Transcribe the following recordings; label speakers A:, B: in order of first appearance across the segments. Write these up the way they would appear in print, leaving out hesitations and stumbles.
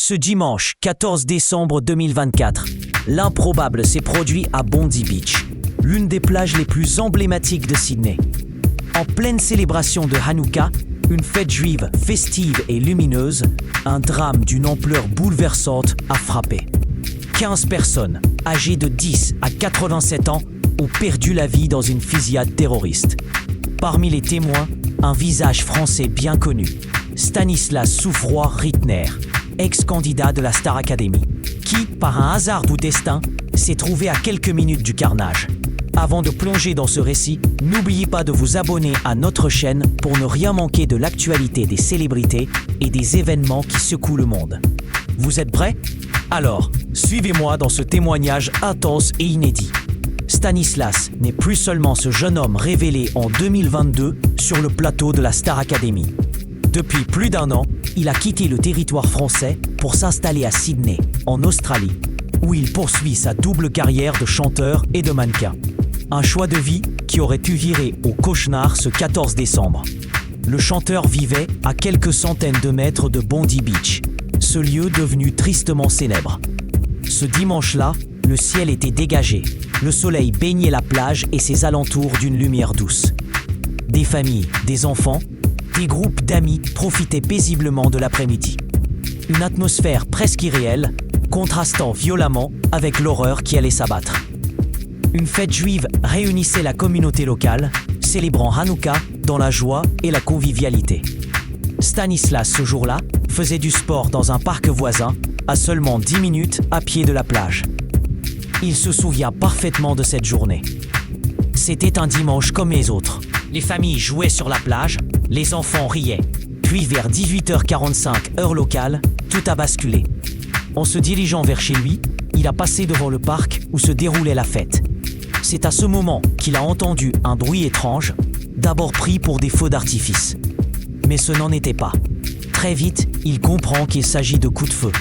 A: Ce dimanche 14 décembre 2024, l'improbable s'est produit à Bondi Beach, l'une des plages les plus emblématiques de Sydney. En pleine célébration de Hanouka, une fête juive festive et lumineuse, un drame d'une ampleur bouleversante a frappé. 15 personnes, âgées de 10 à 87 ans, ont perdu la vie dans une fusillade terroriste. Parmi les témoins, un visage français bien connu, Stanislas Soufroy-Rittner, ex-candidat de la Star Academy, qui, par un hasard du destin, s'est trouvé à quelques minutes du carnage. Avant de plonger dans ce récit, n'oubliez pas de vous abonner à notre chaîne pour ne rien manquer de l'actualité des célébrités et des événements qui secouent le monde. Vous êtes prêts ? Alors, suivez-moi dans ce témoignage intense et inédit. Stanislas n'est plus seulement ce jeune homme révélé en 2022 sur le plateau de la Star Academy. Depuis plus d'un an, il a quitté le territoire français pour s'installer à Sydney, en Australie, où il poursuit sa double carrière de chanteur et de mannequin. Un choix de vie qui aurait pu virer au cauchemar ce 14 décembre. Le chanteur vivait à quelques centaines de mètres de Bondi Beach, ce lieu devenu tristement célèbre. Ce dimanche-là, le ciel était dégagé, le soleil baignait la plage et ses alentours d'une lumière douce. Des familles, des enfants, des groupes d'amis profitaient paisiblement de l'après-midi. Une atmosphère presque irréelle, contrastant violemment avec l'horreur qui allait s'abattre. Une fête juive réunissait la communauté locale, célébrant Hanouka dans la joie et la convivialité. Stanislas, ce jour-là, faisait du sport dans un parc voisin, à seulement 10 minutes à pied de la plage. Il se souvient parfaitement de cette journée. C'était un dimanche comme les autres. Les familles jouaient sur la plage, les enfants riaient. Puis vers 18h45 heure locale, tout a basculé. En se dirigeant vers chez lui, il a passé devant le parc où se déroulait la fête. C'est à ce moment qu'il a entendu un bruit étrange, d'abord pris pour des feux d'artifice. Mais ce n'en était pas. Très vite, il comprend qu'il s'agit de coups de feu.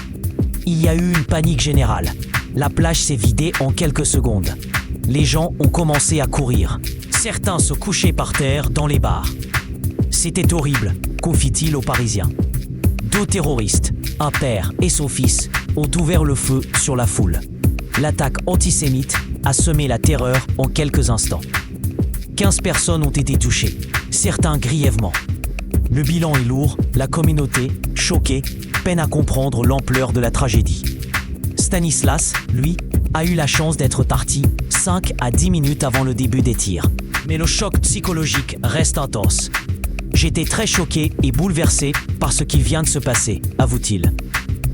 A: Il y a eu une panique générale. La plage s'est vidée en quelques secondes. Les gens ont commencé à courir. Certains se couchaient par terre dans les bars. C'était horrible, confie-t-il aux Parisiens. Deux terroristes, un père et son fils, ont ouvert le feu sur la foule. L'attaque antisémite a semé la terreur en quelques instants. 15 personnes ont été touchées, certains grièvement. Le bilan est lourd, la communauté, choquée, peine à comprendre l'ampleur de la tragédie. Stanislas, lui, a eu la chance d'être parti 5 à 10 minutes avant le début des tirs. Mais le choc psychologique reste intense. J'étais très choqué et bouleversé par ce qui vient de se passer, avoue-t-il.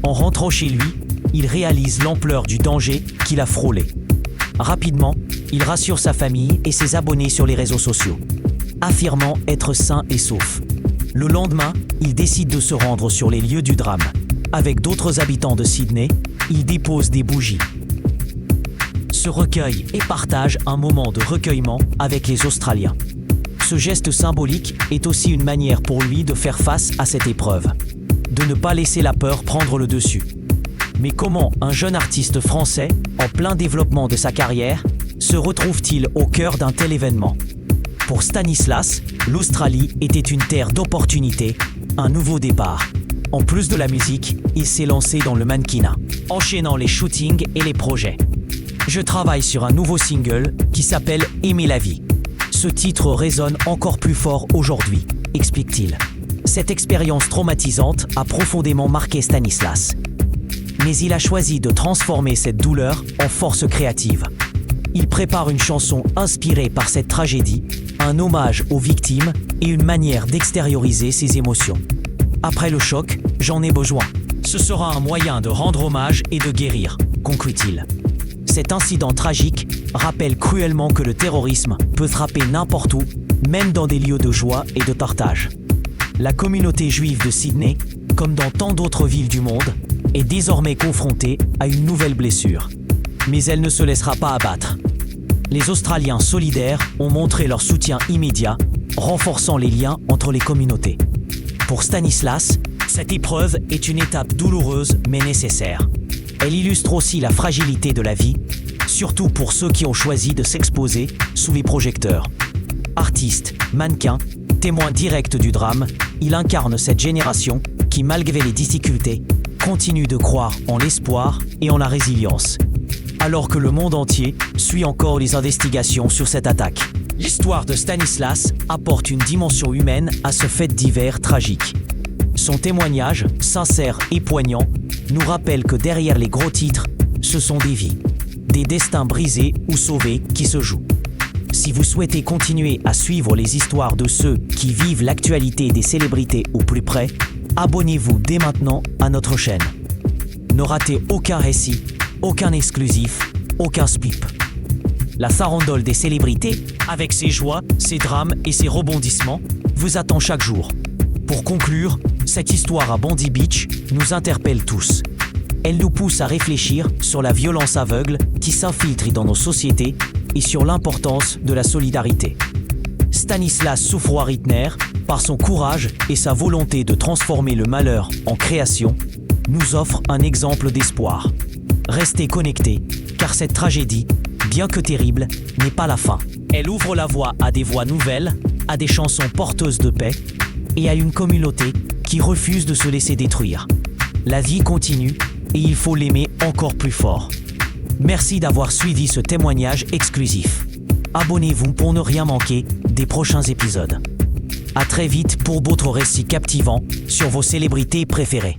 A: En rentrant chez lui, il réalise l'ampleur du danger qu'il a frôlé. Rapidement, il rassure sa famille et ses abonnés sur les réseaux sociaux, affirmant être sain et sauf. Le lendemain, il décide de se rendre sur les lieux du drame. Avec d'autres habitants de Sydney, il dépose des bougies, se recueille et partage un moment de recueillement avec les Australiens. Ce geste symbolique est aussi une manière pour lui de faire face à cette épreuve, de ne pas laisser la peur prendre le dessus. Mais comment un jeune artiste français, en plein développement de sa carrière, se retrouve-t-il au cœur d'un tel événement ? Pour Stanislas, l'Australie était une terre d'opportunités, un nouveau départ. En plus de la musique, il s'est lancé dans le mannequinat, enchaînant les shootings et les projets. Je travaille sur un nouveau single qui s'appelle « Aimer la vie ». Ce titre résonne encore plus fort aujourd'hui, explique-t-il. Cette expérience traumatisante a profondément marqué Stanislas. Mais il a choisi de transformer cette douleur en force créative. Il prépare une chanson inspirée par cette tragédie, un hommage aux victimes et une manière d'extérioriser ses émotions. Après le choc, j'en ai besoin. Ce sera un moyen de rendre hommage et de guérir, conclut-il. Cet incident tragique rappelle cruellement que le terrorisme peut frapper n'importe où, même dans des lieux de joie et de partage. La communauté juive de Sydney, comme dans tant d'autres villes du monde, est désormais confrontée à une nouvelle blessure. Mais elle ne se laissera pas abattre. Les Australiens solidaires ont montré leur soutien immédiat, renforçant les liens entre les communautés. Pour Stanislas, cette épreuve est une étape douloureuse mais nécessaire. Elle illustre aussi la fragilité de la vie, surtout pour ceux qui ont choisi de s'exposer sous les projecteurs. Artiste, mannequin, témoin direct du drame, il incarne cette génération qui, malgré les difficultés, continue de croire en l'espoir et en la résilience, alors que le monde entier suit encore les investigations sur cette attaque. L'histoire de Stanislas apporte une dimension humaine à ce fait divers tragique. Son témoignage, sincère et poignant, nous rappelle que derrière les gros titres, ce sont des vies, des destins brisés ou sauvés qui se jouent. Si vous souhaitez continuer à suivre les histoires de ceux qui vivent l'actualité des célébrités au plus près, abonnez-vous dès maintenant à notre chaîne. Ne ratez aucun récit, aucun exclusif, aucun spip. La farandole des célébrités, avec ses joies, ses drames et ses rebondissements, vous attend chaque jour. Pour conclure, cette histoire à Bondi Beach nous interpelle tous. Elle nous pousse à réfléchir sur la violence aveugle qui s'infiltre dans nos sociétés et sur l'importance de la solidarité. Stanislas Soufroy-Rittner, par son courage et sa volonté de transformer le malheur en création, nous offre un exemple d'espoir. Restez connectés, car cette tragédie, bien que terrible, n'est pas la fin. Elle ouvre la voie à des voix nouvelles, à des chansons porteuses de paix et à une communauté qui refuse de se laisser détruire. La vie continue et il faut l'aimer encore plus fort. Merci d'avoir suivi ce témoignage exclusif. Abonnez-vous pour ne rien manquer des prochains épisodes. À très vite pour d'autres récits captivants sur vos célébrités préférées.